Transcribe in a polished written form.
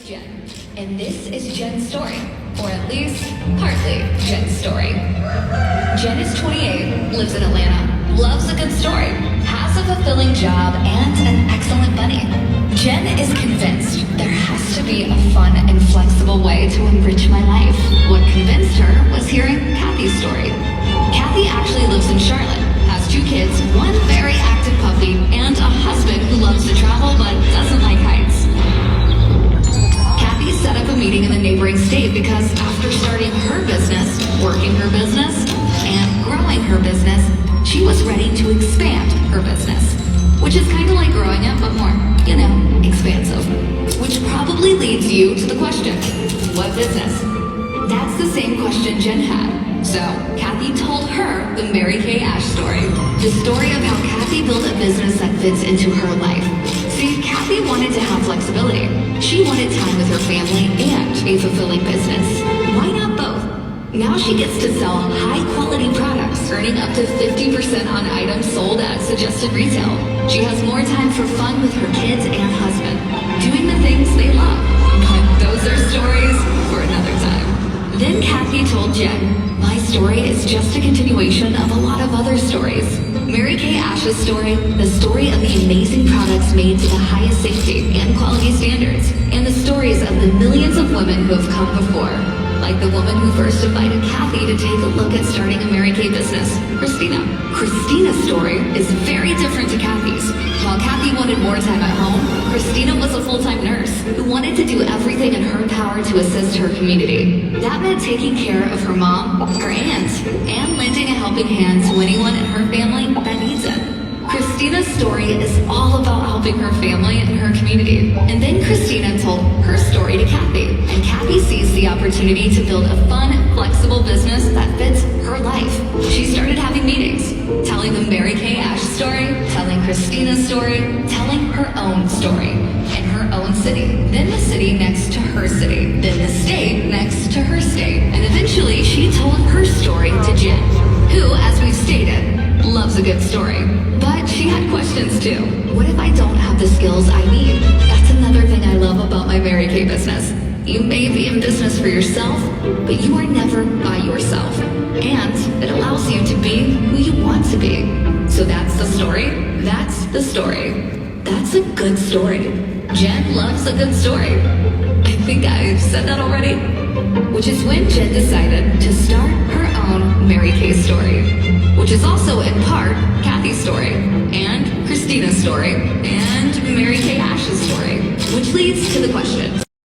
Jen, and this is Jen's story, or at least partly Jen's story. Jen is 28, lives in Atlanta, loves a good story, has a fulfilling job, and an excellent buddy. Jen is convinced there has to be a fun and flexible way to enrich my life. What convinced her was hearing Kathy's story. Kathy actually lives in Charlotte, has 2 kids, 1 very active puppy, and a husband who loves to travel but doesn't like heights. Kathy set up a meeting in the neighboring state because after starting her business, working her business, and growing her business, she was ready to expand her business. Which is kind of like growing it, but more, expansive. Which probably leads you to the question, what business? That's the same question Jen had. So, Kathy told her the Mary Kay Ash story. The story of how Kathy built a business that fits into her life. See, Kathy wanted to have flexibility. She wanted time with her family and a fulfilling business. Why not both? Now she gets to sell high-quality products, earning up to 50% on items sold at suggested retail. She has more time for fun with her kids and husband, doing the things they love. But those are stories for another time. Then Kathy told Jen, my story is just a continuation of a lot of other stories. Mary Kay Ash's story, the story of the amazing products made to the highest safety and quality standards, and the stories of the millions of women who have come before. Like the woman who first invited Kathy to take a look at starting a Mary Kay business, Christina. Christina's story is very different to Kathy's. While Kathy wanted more time at home, Christina was a full-time nurse who wanted to do everything in her power to assist her community. That meant taking care of her mom, her aunt, and lending a helping hand to anyone in her family that needs it. Christina's story is all about helping her family and her community. And then Christina told her story to Kathy, and Kathy sees the opportunity to build a fun, flexible business that fits her life. She started having meetings, telling the Mary Kay Ash story, telling Christina's story, telling her own story, in her own city, then the city next to her city, then the state next to her state, and eventually she told her story to Jen, who, as we've stated, loves a good story. But she had questions too. What if I don't have the skills I need? That's another thing I love about my Mary Kay business. You may be in business for yourself, but you are never by yourself. And it allows you to be who you want to be. So that's the story. That's the story. That's a good story. Jen loves a good story. I think I said that already. Which is when Jen decided to start her own Mary Kay story, which is also in part Kathy's story, and Christina's story, and Mary Kay Ash's story, which leads to the question.